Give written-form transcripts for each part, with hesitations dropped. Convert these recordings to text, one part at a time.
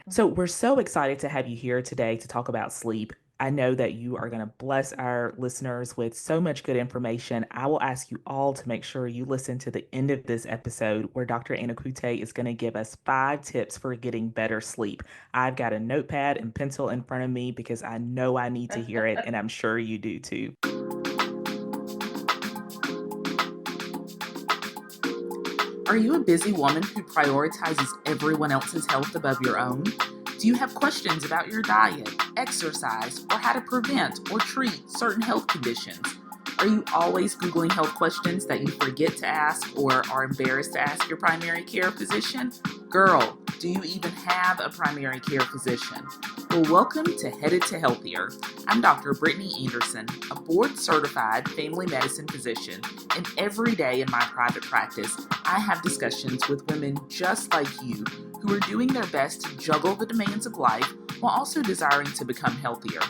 So, we're so excited to have you here today to talk about sleep. I know that you are going to bless our listeners with so much good information. I will ask you all to make sure you listen to the end of this episode where Dr. Anokwute is going to give us 5 tips for getting better sleep. I've got a notepad and pencil in front of me because I know I need to hear it, and I'm sure you do too. Are you a busy woman who prioritizes everyone else's health above your own? Do you have questions about your diet, exercise, or how to prevent or treat certain health conditions? Are you always Googling health questions that you forget to ask or are embarrassed to ask your primary care physician? Girl, do you even have a primary care physician? Well, welcome to Headed to Healthier. I'm Dr. Brittany Anderson, a board-certified family medicine physician, and every day in my private practice, I have discussions with women just like you who are doing their best to juggle the demands of life while also desiring to become healthier.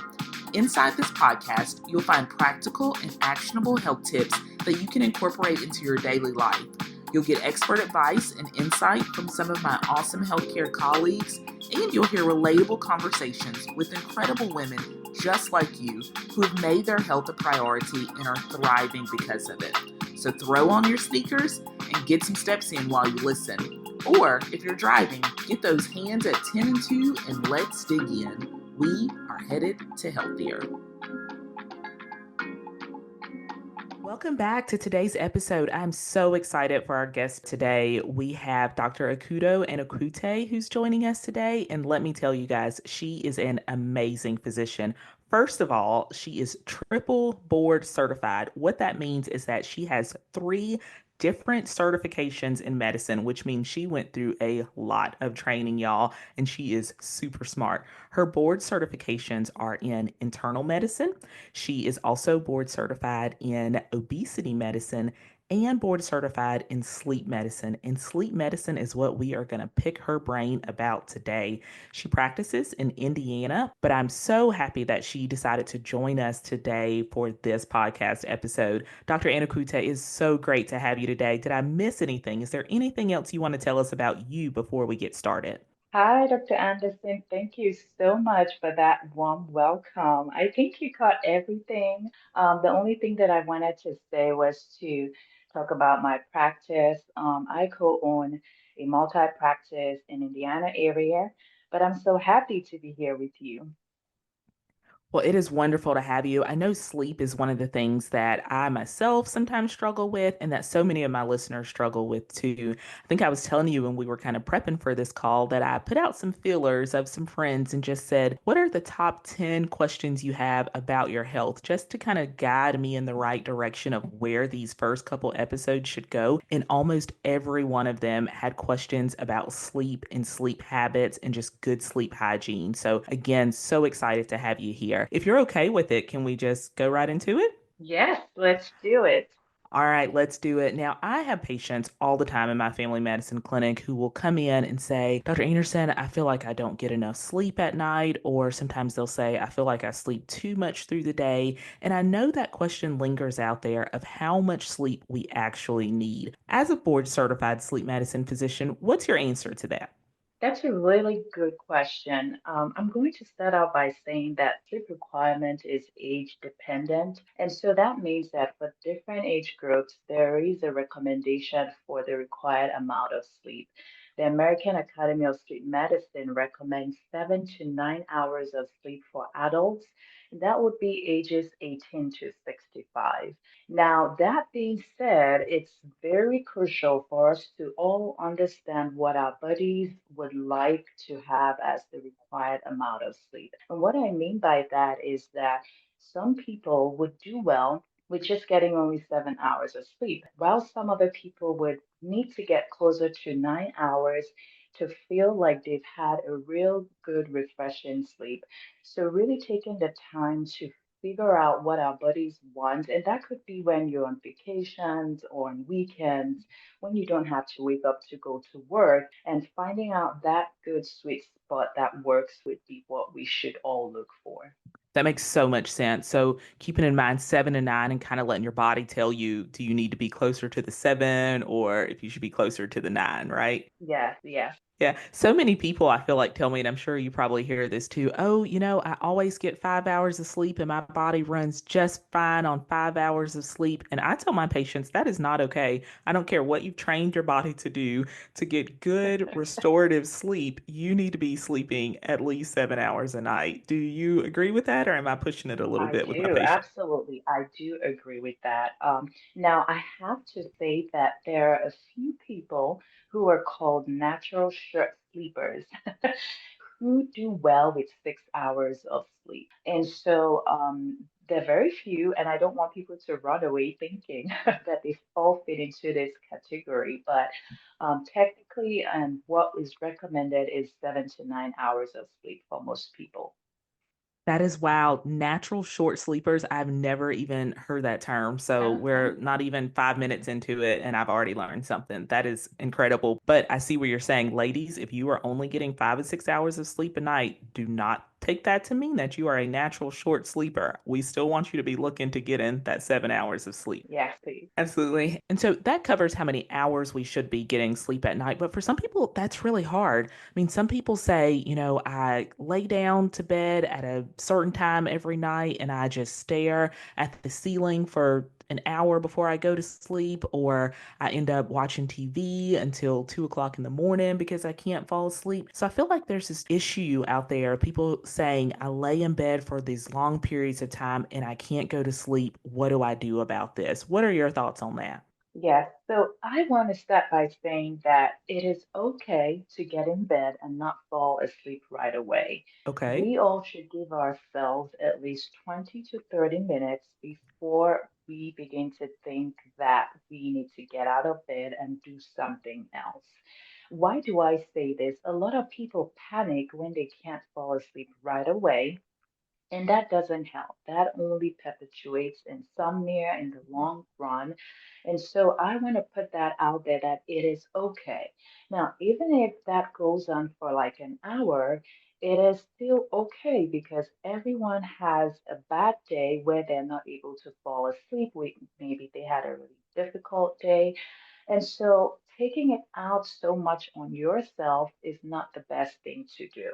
Inside this podcast, you'll find practical and actionable health tips that you can incorporate into your daily life. You'll get expert advice and insight from some of my awesome healthcare colleagues, and you'll hear relatable conversations with incredible women just like you who have made their health a priority and are thriving because of it. So throw on your sneakers and get some steps in while you listen. Or if you're driving, get those hands at 10 and 2 and let's dig in. We are headed to healthier. Welcome back to today's episode. I'm so excited for our guest today. We have Dr. Akudo Anokwute who's joining us today. And let me tell you guys, she is an amazing physician. First of all, she is triple board certified. What that means is that she has 3 different certifications in medicine, which means she went through a lot of training, y'all, and she is super smart. Her board certifications are in internal medicine. She is also board certified in obesity medicine and board certified in sleep medicine. And sleep medicine is what we are going to pick her brain about today. She practices in Indiana, but I'm so happy that she decided to join us today for this podcast episode. Dr. Anokwute, is so great to have you today. Did I miss anything? Is there anything else you want to tell us about you before we get started? Hi, Dr. Anderson. Thank you so much for that warm welcome. I think you caught everything. The only thing that I wanted to say was to talk about my practice. I co-own a multi-practice in Indiana area, but I'm so happy to be here with you. Well, it is wonderful to have you. I know sleep is one of the things that I myself sometimes struggle with, and that so many of my listeners struggle with too. I think I was telling you when we were kind of prepping for this call that I put out some feelers of some friends and just said, what are the top 10 questions you have about your health? Just to kind of guide me in the right direction of where these first couple episodes should go. And almost every one of them had questions about sleep and sleep habits and just good sleep hygiene. So, again, so excited to have you here. If you're okay with it, can we just go right into it? Yes, let's do it. All right, let's do it. Now, I have patients all the time in my family medicine clinic who will come in and say, Dr. Anderson, I feel like I don't get enough sleep at night. Or sometimes they'll say, I feel like I sleep too much through the day. And I know that question lingers out there of how much sleep we actually need. As a board certified sleep medicine physician, what's your answer to that? That's a really good question. I'm going to start out by saying that sleep requirement is age dependent. And so that means that for different age groups, there is a recommendation for the required amount of sleep. The American Academy of Sleep Medicine recommends 7 to 9 hours of sleep for adults. And that would be ages 18 to 65. Now, that being said, it's very crucial for us to all understand what our bodies would like to have as the required amount of sleep. And what I mean by that is that some people would do well with just getting only 7 hours of sleep, while some other people would need to get closer to 9 hours to feel like they've had a real good, refreshing sleep. So, really taking the time to figure out what our bodies want. And that could be when you're on vacations or on weekends, when you don't have to wake up to go to work. And finding out that good sweet spot that works would be what we should all look for. That makes so much sense. So keeping in mind 7 and 9 and kind of letting your body tell you, do you need to be closer to the 7 or if you should be closer to the 9, right? Yes, yes. Yeah, so many people I feel like tell me, and I'm sure you probably hear this too. Oh, I always get 5 hours of sleep and my body runs just fine on 5 hours of sleep. And I tell my patients that is not okay. I don't care what you've trained your body to do to get good restorative sleep. You need to be sleeping at least 7 hours a night. Do you agree with that, or am I pushing it a little I bit with my do, patients? absolutely. I do agree with that. Now, I have to say that there are a few people who are called natural short sleepers who do well with 6 hours of sleep. And so they're very few, and I don't want people to run away thinking that they all fit into this category. But technically, and what is recommended is 7 to 9 hours of sleep for most people. That is wild. Natural short sleepers. I've never even heard that term. So we're not even 5 minutes into it, and I've already learned something. That is incredible. But I see what you're saying. Ladies, if you are only getting 5 to 6 hours of sleep a night, do not take that to mean that you are a natural short sleeper. We still want you to be looking to get in that 7 hours of sleep. Yes, please. Absolutely. And so that covers how many hours we should be getting sleep at night. But for some people, that's really hard. I mean, some people say, I lay down to bed at a certain time every night and I just stare at the ceiling for an hour before I go to sleep, or I end up watching TV until 2 o'clock in the morning because I can't fall asleep. So I feel like there's this issue out there, people saying, I lay in bed for these long periods of time and I can't go to sleep. What do I do about this? What are your thoughts on that? Yes, so I want to start by saying that it is okay to get in bed and not fall asleep right away. Okay. We all should give ourselves at least 20 to 30 minutes before we begin to think that we need to get out of bed and do something else. Why do I say this? A lot of people panic when they can't fall asleep right away, and that doesn't help. That only perpetuates insomnia in the long run. And so I want to put that out there that it is okay. Now, even if that goes on for like an hour, it is still okay because everyone has a bad day where they're not able to fall asleep. Maybe they had a really difficult day. And so taking it out so much on yourself is not the best thing to do.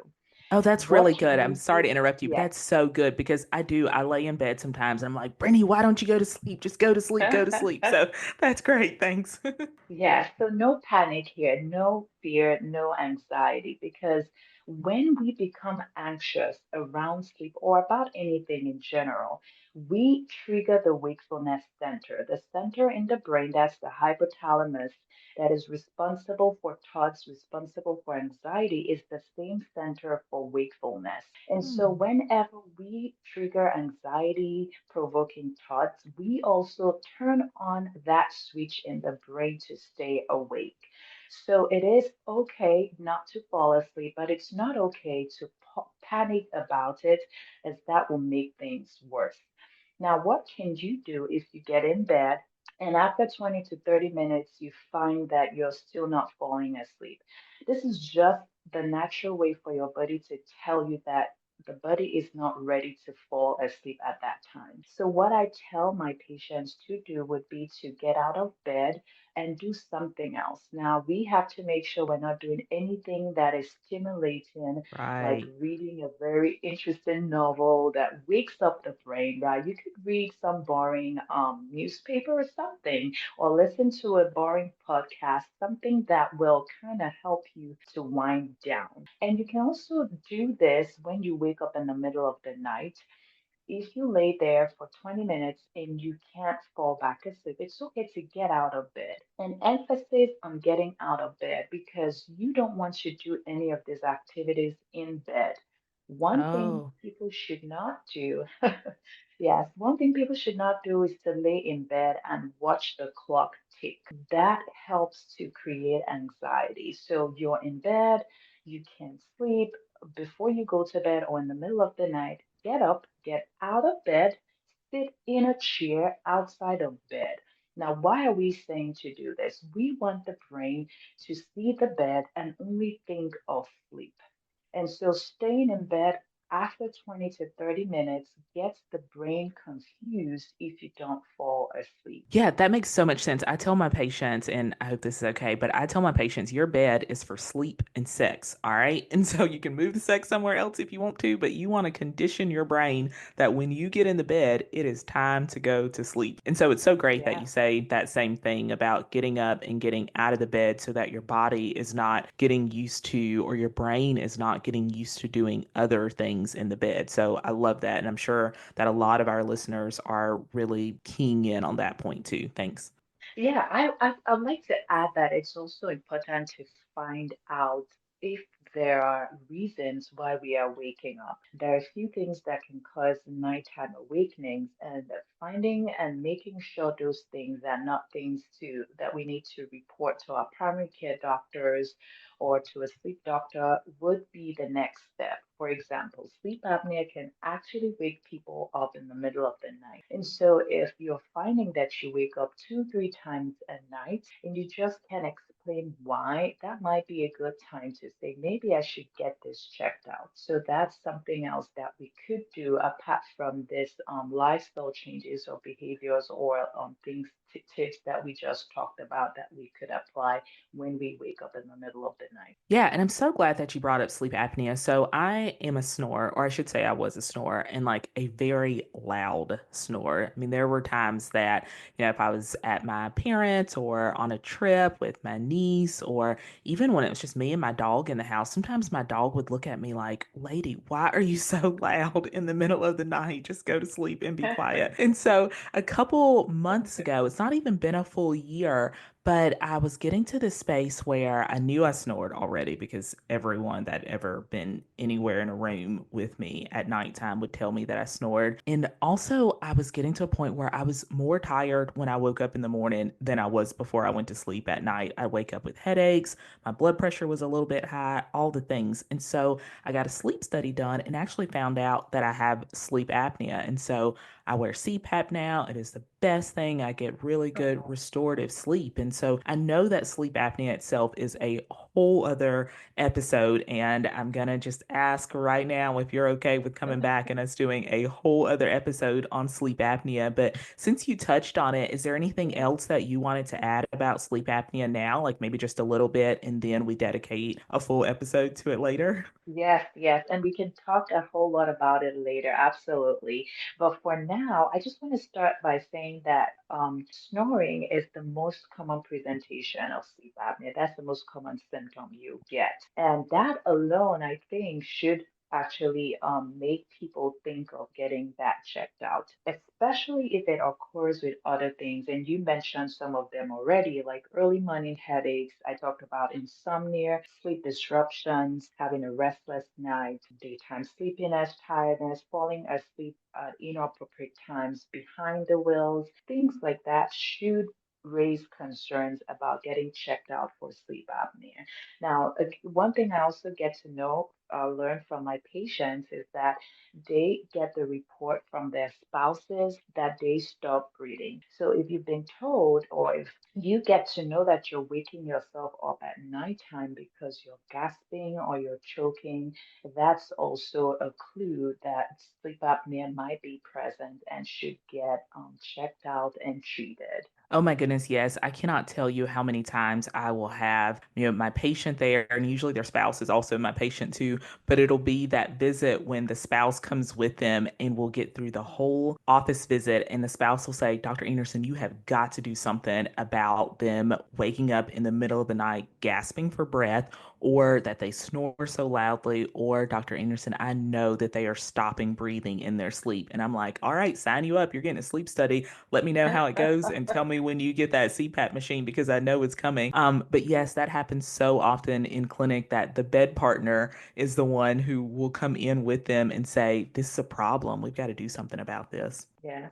Oh, that's really What good. I'm you sorry to do, interrupt you, but yes. that's so good because I do. I lay in bed sometimes and I'm like, Brittany, why don't you go to sleep? Just go to sleep, go to sleep. So that's great. Thanks. Yeah, so no panic here, no fear, no anxiety, because when we become anxious around sleep or about anything in general, we trigger the wakefulness center. The center in the brain, that's the hypothalamus, that is responsible for thoughts, responsible for anxiety, is the same center for wakefulness. And so, Hmm. whenever we trigger anxiety provoking thoughts, we also turn on that switch in the brain to stay awake. So, it is okay not to fall asleep, but it's not okay to panic about it, as that will make things worse. Now, what can you do if you get in bed and after 20 to 30 minutes you find that you're still not falling asleep? This is just the natural way for your body to tell you that the body is not ready to fall asleep at that time. So, what I tell my patients to do would be to get out of bed and do something else. Now, we have to make sure we're not doing anything that is stimulating, like Right. reading a very interesting novel that wakes up the brain, right? You could read some boring newspaper or something, or listen to a boring podcast, something that will kind of help you to wind down. And you can also do this when you wake up in the middle of the night. If you lay there for 20 minutes and you can't fall back asleep, it's okay to get out of bed. An emphasis on getting out of bed because you don't want to do any of these activities in bed. One thing Oh, people should not do, yes, one thing people should not do is to lay in bed and watch the clock tick. That helps to create anxiety. So you're in bed, you can't sleep. Before you go to bed or in the middle of the night, get up, get out of bed, sit in a chair outside of bed. Now, why are we saying to do this? We want the brain to see the bed and only think of sleep. And so staying in bed after 20 to 30 minutes gets the brain confused if you don't fall asleep. Yeah, that makes so much sense. I tell my patients, and I hope this is okay, but I tell my patients, your bed is for sleep and sex, all right? And so you can move the sex somewhere else if you want to, but you want to condition your brain that when you get in the bed, it is time to go to sleep. And so it's so great that you Yeah. say that same thing about getting up and getting out of the bed so that your body is not getting used to, or your brain is not getting used to doing other things in the bed. So I love that. And I'm sure that a lot of our listeners are really keying in on that point too. Thanks. Yeah, I'd like to add that it's also important to find out if there are reasons why we are waking up. There are a few things that can cause nighttime awakenings, and finding and making sure those things are not things that we need to report to our primary care doctors or to a sleep doctor would be the next step. For example, sleep apnea can actually wake people up in the middle of the night. And so if you're finding that you wake up two, three times a night and you just can't explain why, that might be a good time to say, maybe I should get this checked out. So that's something else that we could do apart from this lifestyle changes or behaviors or things, tips that we just talked about that we could apply when we wake up in the middle of the night. Yeah, and I'm so glad that you brought up sleep apnea. So I am a snorer, or I should say I was a snorer, and like a very loud snorer. I mean, there were times that, if I was at my parents' or on a trip with my niece, or even when it was just me and my dog in the house, sometimes my dog would look at me like, "Lady, why are you so loud in the middle of the night? Just go to sleep and be quiet." And so a couple months ago, it's not even been a full year, but I was getting to this space where I knew I snored already because everyone that ever been anywhere in a room with me at nighttime would tell me that I snored. And also, I was getting to a point where I was more tired when I woke up in the morning than I was before I went to sleep at night. I wake up with headaches, my blood pressure was a little bit high, all the things. And so I got a sleep study done and actually found out that I have sleep apnea. And so I wear CPAP now. It is the best thing. I get really good Oh. restorative sleep. And so I know that sleep apnea itself is a whole other episode. And I'm going to just ask right now if you're okay with coming back and us doing a whole other episode on sleep apnea. But since you touched on it, is there anything else that you wanted to add about sleep apnea now? Like maybe just a little bit, and then we dedicate a full episode to it later? Yes, yes, and we can talk a whole lot about it later, absolutely. But for now, I just want to start by saying that snoring is the most common presentation of sleep apnea. That's the most common symptom you get. And that alone, I think, should actually make people think of getting that checked out, especially if it occurs with other things. And you mentioned some of them already, like early morning headaches. I talked about insomnia, sleep disruptions, having a restless night, daytime sleepiness, tiredness, falling asleep at inappropriate times behind the wheels, things like that should raise concerns about getting checked out for sleep apnea. Now, one thing I also get to learn from my patients is that they get the report from their spouses that they stop breathing. So if you've been told, or if you get to know that you're waking yourself up at nighttime because you're gasping or you're choking, that's also a clue that sleep apnea might be present and should get checked out and treated. Oh my goodness, yes. I cannot tell you how many times I will have, my patient there, and usually their spouse is also my patient too, but it'll be that visit when the spouse comes with them and we'll get through the whole office visit and the spouse will say, "Dr. Anderson, you have got to do something about them waking up in the middle of the night gasping for breath, or that they snore so loudly, or Dr. Anderson, I know that they are stopping breathing in their sleep." And I'm like, "All right, sign you up. You're getting a sleep study. Let me know how it goes and tell me when you get that CPAP machine because I know it's coming." But yes, that happens so often in clinic that the bed partner is the one who will come in with them and say, "This is a problem. We've got to do something about this." Yeah.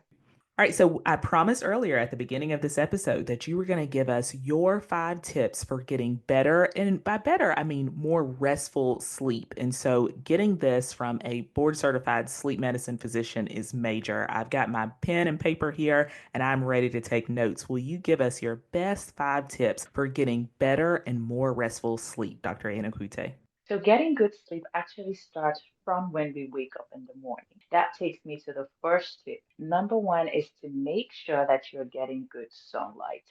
All right, so I promised earlier at the beginning of this episode that you were going to give us your 5 tips for getting better. And by better, I mean more restful sleep. And so getting this from a board certified sleep medicine physician is major. I've got my pen and paper here and I'm ready to take notes. Will you give us your best 5 tips for getting better and more restful sleep, Dr. Anakwute? So, getting good sleep actually starts from when we wake up in the morning. That takes me to the first tip. Number one is to make sure that you're getting good sunlight.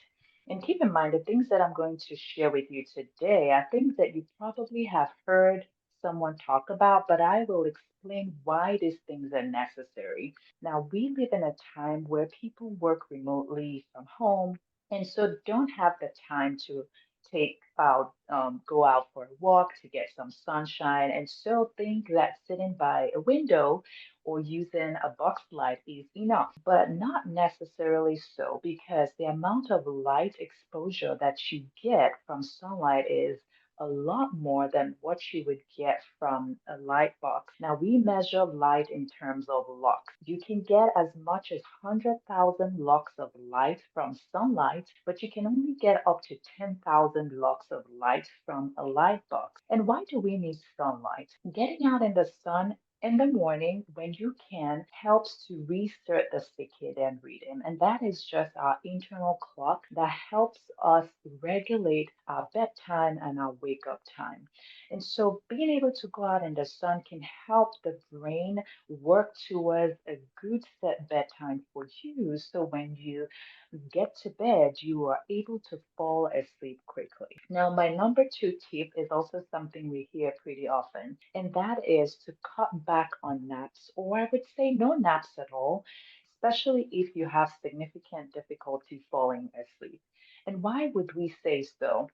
And keep in mind, the things that I'm going to share with you today are things that you probably have heard someone talk about, but I will explain why these things are necessary. Now, we live in a time where people work remotely from home and so don't have the time to go out for a walk to get some sunshine, and still think that sitting by a window or using a box light is enough. But not necessarily so, because the amount of light exposure that you get from sunlight is a lot more than what you would get from a light box. Now, we measure light in terms of lux. You can get as much as 100,000 lux of light from sunlight, but you can only get up to 10,000 lux of light from a light box. And why do we need sunlight? Getting out in the sun in the morning when you can helps to reset the circadian rhythm, and that is just our internal clock that helps us regulate our bedtime and our wake up time. And so being able to go out in the sun can help the brain work towards a good set bedtime for you, so when you get to bed, you are able to fall asleep quickly. Now, my number two tip is also something we hear pretty often, and that is to cut back on naps, or I would say no naps at all, especially if you have significant difficulty falling asleep. And why would we say so?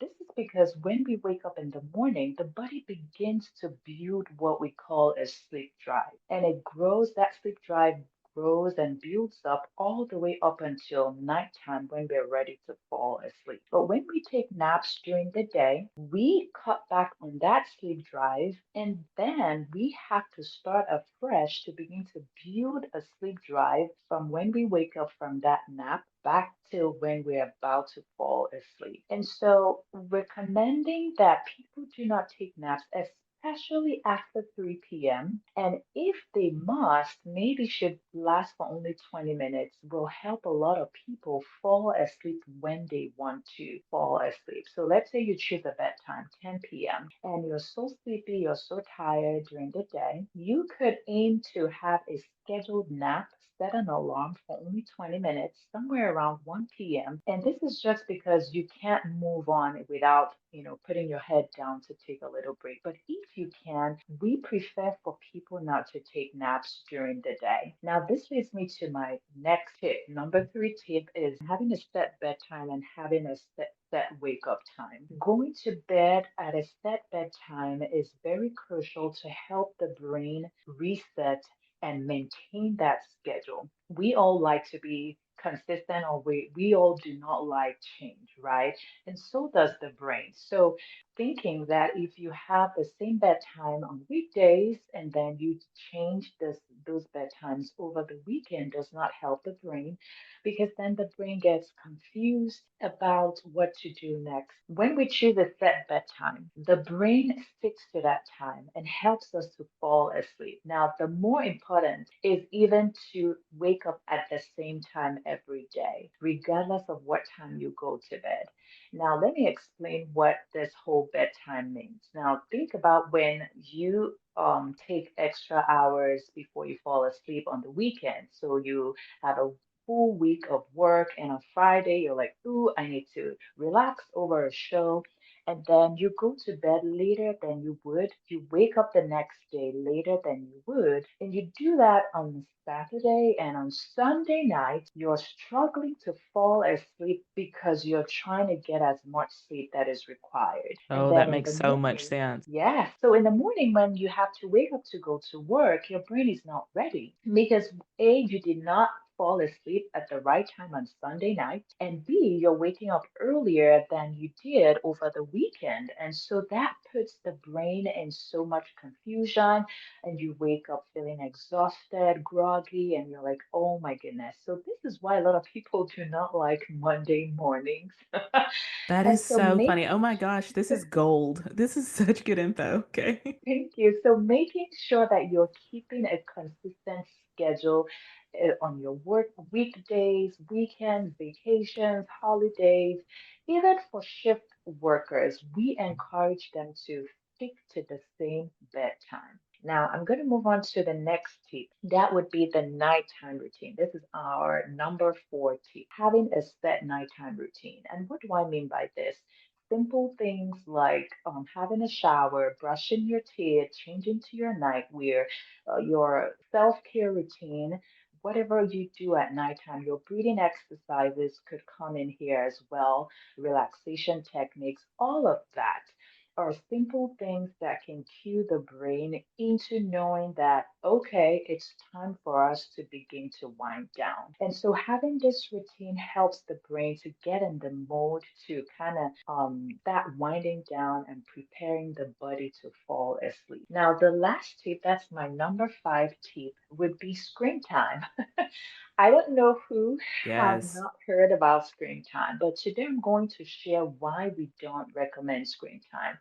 This is because when we wake up in the morning, the body begins to build what we call a sleep drive. And that sleep drive grows and builds up all the way up until nighttime when we're ready to fall asleep. But when we take naps during the day, we cut back on that sleep drive, and then we have to start afresh to begin to build a sleep drive from when we wake up from that nap back till when we're about to fall asleep. And so, recommending that people do not take naps, especially after 3 p.m. And if they must, maybe should last for only 20 minutes, will help a lot of people fall asleep when they want to fall asleep. So let's say you choose a bedtime, 10 p.m., and you're so sleepy, you're so tired during the day, you could aim to have a scheduled nap, set an alarm for only 20 minutes, somewhere around 1 p.m. And this is just because you can't move on without, putting your head down to take a little break. But if you can, we prefer for people not to take naps during the day. Now, this leads me to my next tip. Number three tip is having a set bedtime and having a set wake up time. Going to bed at a set bedtime is very crucial to help the brain reset and maintain that schedule. We all like to be consistent, or we all do not like change, right? And so does the brain. So thinking that if you have the same bedtime on weekdays and then you change those bedtimes over the weekend does not help the brain, because then the brain gets confused about what to do next. When we choose a set bedtime, the brain sticks to that time and helps us to fall asleep. Now, the more important is even to wake up at the same time every day, regardless of what time you go to bed. Now, let me explain what this whole bedtime means. Now, think about when you take extra hours before you fall asleep on the weekend. So you have a full week of work, and on Friday, you're like, ooh, I need to relax over a show. And then you go to bed later than you would. You wake up the next day later than you would. And you do that on Saturday, and on Sunday night, you're struggling to fall asleep because you're trying to get as much sleep that is required. And Oh, then that in makes the so much morning, sense. yeah. So in the morning, when you have to wake up to go to work, your brain is not ready because A, you did not fall asleep at the right time on Sunday night, and B, you're waking up earlier than you did over the weekend. And so that puts the brain in so much confusion, and you wake up feeling exhausted, groggy, and you're like, oh my goodness. So this is why a lot of people do not like Monday mornings. That And is so so funny. making Oh my gosh, this is gold. This is such good info. Okay. Thank you. So making sure that you're keeping a consistent schedule on your work weekdays, weekends, vacations, holidays, even for shift workers, we encourage them to stick to the same bedtime. Now, I'm going to move on to the next tip. That would be the nighttime routine. This is our number four tip, having a set nighttime routine. And what do I mean by this? Simple things like having a shower, brushing your teeth, changing to your nightwear, your self care routine, whatever you do at nighttime, your breathing exercises could come in here as well, relaxation techniques, all of that are simple things that can cue the brain into knowing that, okay, it's time for us to begin to wind down. And so having this routine helps the brain to get in the mode to kind of start winding down and preparing the body to fall asleep. Now, the last tip, that's my number five tip, would be screen time. I don't know who have Yes. not heard about screen time, but today I'm going to share why we don't recommend screen time.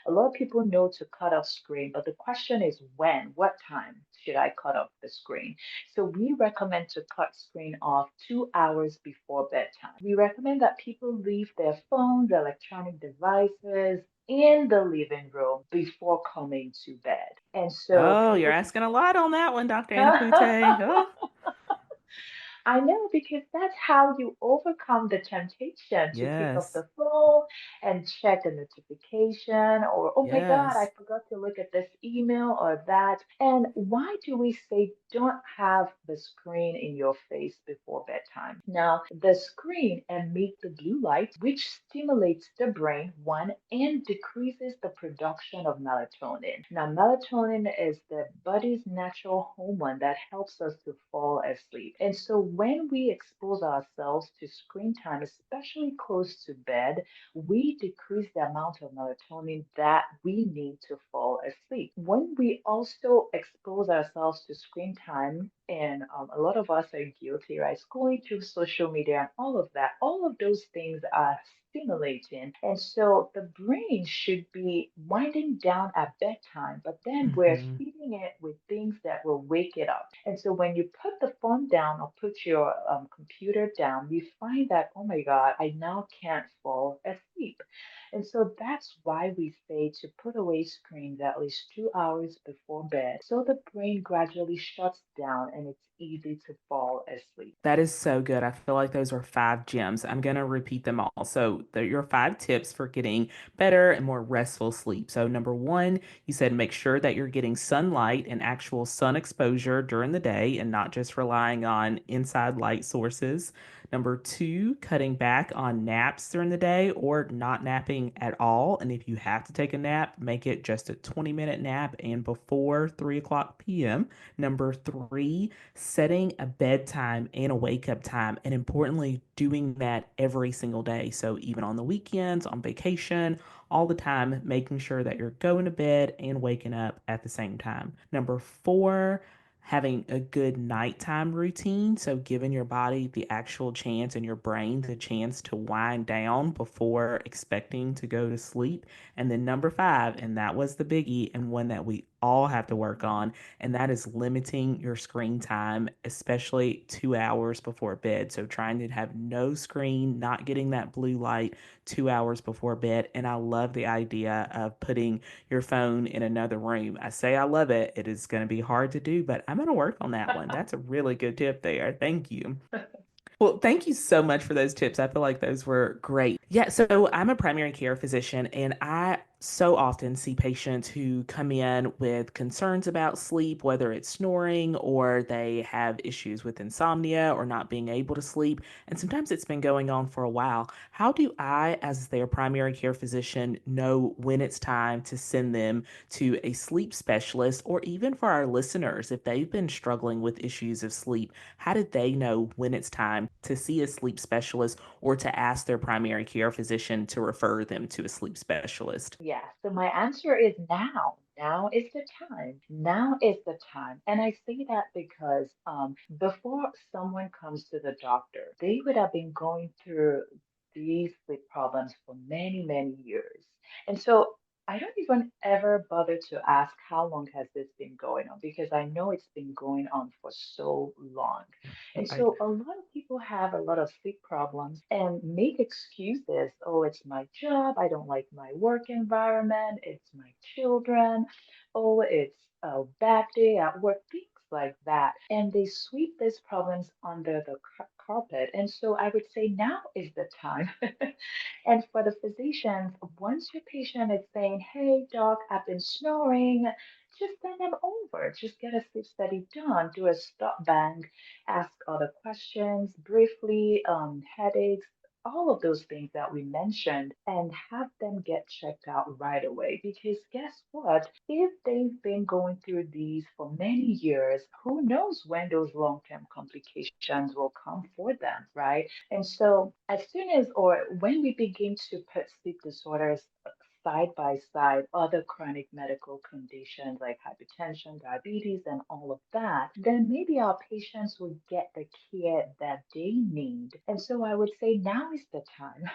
A lot of people know to cut off screen, but the question is when, what time should I cut off the screen? So we recommend to cut screen off 2 hours before bedtime. We recommend that people leave their phones, electronic devices in the living room before coming to bed. And so Oh, you're people asking a lot on that one, Dr. Anakute. Oh, I know because that's how you overcome the temptation to pick up yes. the phone and check a notification or, oh my God, I Yes. forgot to look at this email or that. And why do we say don't have the screen in your face before bedtime? Now, the screen emits the blue light, which stimulates the brain, one, and decreases the production of melatonin. Now, melatonin is the body's natural hormone that helps us to fall asleep. And so, when we expose ourselves to screen time, especially close to bed, we decrease the amount of melatonin that we need to fall asleep. When we also expose ourselves to screen time, and a lot of us are guilty, right? Scrolling through social media and all of that, all of those things are stimulating. And so the brain should be winding down at bedtime, but then we're Hmm. feeding it with things that will wake it up. And so when you put the phone down or put your computer down, you find that, oh my God, I now can't fall asleep. And so that's why we say to put away screens at least 2 hours before bed so the brain gradually shuts down and it's easy to fall asleep. That is so good. I feel like those are five gems. I'm going to repeat them all. So, they're your five tips for getting better and more restful sleep. So, number one, you said make sure that you're getting sunlight and actual sun exposure during the day and not just relying on inside light sources. Number two, cutting back on naps during the day or not napping at all. And if you have to take a nap, make it just a 20-minute nap and before 3 o'clock p.m. Number three, setting a bedtime and a wake up time, and importantly, doing that every single day. So, even on the weekends, on vacation, all the time, making sure that you're going to bed and waking up at the same time. Number four, having a good nighttime routine. So, giving your body the actual chance and your brain the chance to wind down before expecting to go to sleep. And then number five, and that was the biggie and one that we all have to work on, and that is limiting your screen time, especially 2 hours before bed. So, trying to have no screen, not getting that blue light 2 hours before bed. And I love the idea of putting your phone in another room. I say I love it. It is going to be hard to do, but I'm going to work on that one. That's a really good tip there. Thank you. Well, thank you so much for those tips. I feel like those were great. Yeah, so I'm a primary care physician, and I so often see patients who come in with concerns about sleep, whether it's snoring or they have issues with insomnia or not being able to sleep. And sometimes it's been going on for a while. How do I, as their primary care physician, know when it's time to send them to a sleep specialist, or even for our listeners, if they've been struggling with issues of sleep? How did they know when it's time to see a sleep specialist or to ask their primary care physician to refer them to a sleep specialist? Yeah, so my answer is now. Now is the time. Now is the time. And I say that because before someone comes to the doctor, they would have been going through these sleep problems for many, many years. And so I don't even ever bother to ask how long has this been going on because I know it's been going on for so long. And Right. so a lot of people have a lot of sleep problems and make excuses. Oh, it's my job. I don't like my work environment. It's my children. Oh, it's a bad day at work. Things like that. And they sweep these problems under the carpet. And so I would say now is the time. And for the physicians, once your patient is saying, hey, doc, I've been snoring, just send them over. Just get a sleep study done. Do a stop bang, ask other questions briefly, headaches, all of those things that we mentioned, and have them get checked out right away. Because guess what? If they've been going through these for many years, who knows when those long term complications will come for them, right? And so, as soon as or when we begin to put sleep disorders side by side, other chronic medical conditions like hypertension, diabetes, and all of that, then maybe our patients will get the care that they need. And so, I would say now is the time.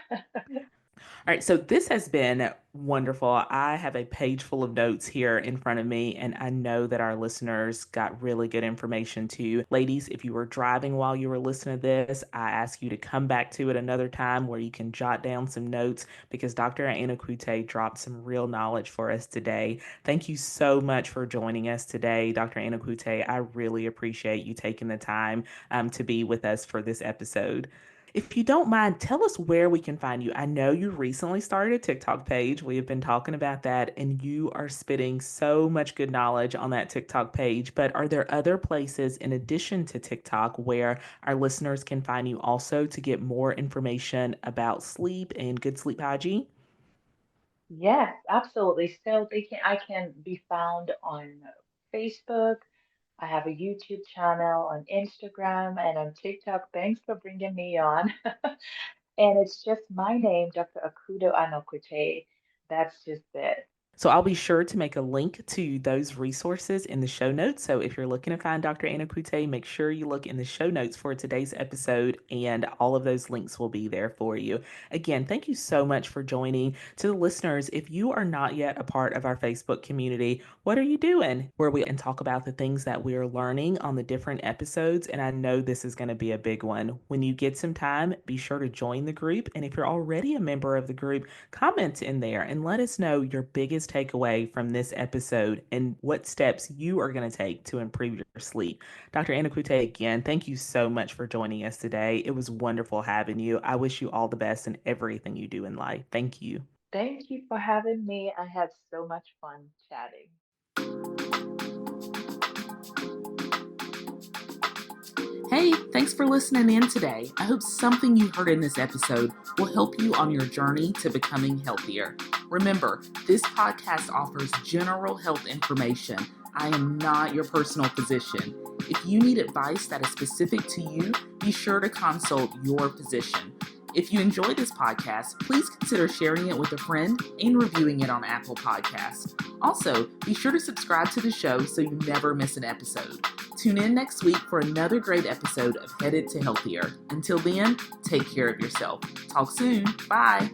All right, so this has been wonderful. I have a page full of notes here in front of me, and I know that our listeners got really good information too. Ladies, if you were driving while you were listening to this, I ask you to come back to it another time where you can jot down some notes because Dr. Anokwute dropped some real knowledge for us today. Thank you so much for joining us today, Dr. Anokwute. I really appreciate you taking the time to be with us for this episode. If you don't mind, tell us where we can find you. I know you recently started a TikTok page. We have been talking about that, and you are spitting so much good knowledge on that TikTok page. But are there other places in addition to TikTok where our listeners can find you also to get more information about sleep and good sleep hygiene? Yes, absolutely. So I can be found on Facebook. I have a YouTube channel on Instagram and on TikTok. Thanks for bringing me on. And it's just my name, Dr. Akudo Anokwute. That's just it. So I'll be sure to make a link to those resources in the show notes. So if you're looking to find Dr. Anakute, make sure you look in the show notes for today's episode, and all of those links will be there for you. Again, thank you so much for joining. To the listeners, if you are not yet a part of our Facebook community, what are you doing? Where we and talk about the things that we are learning on the different episodes, and I know this is going to be a big one. When you get some time, be sure to join the group, and if you're already a member of the group, comment in there and let us know your biggest takeaway from this episode and what steps you are going to take to improve your sleep. Dr. Anakute, again, thank you so much for joining us today. It was wonderful having you. I wish you all the best in everything you do in life. Thank you. Thank you for having me. I had so much fun chatting. Hey, thanks for listening in today. I hope something you heard in this episode will help you on your journey to becoming healthier. Remember, this podcast offers general health information. I am not your personal physician. If you need advice that is specific to you, be sure to consult your physician. If you enjoy this podcast, please consider sharing it with a friend and reviewing it on Apple Podcasts. Also, be sure to subscribe to the show so you never miss an episode. Tune in next week for another great episode of Headed to Healthier. Until then, take care of yourself. Talk soon. Bye.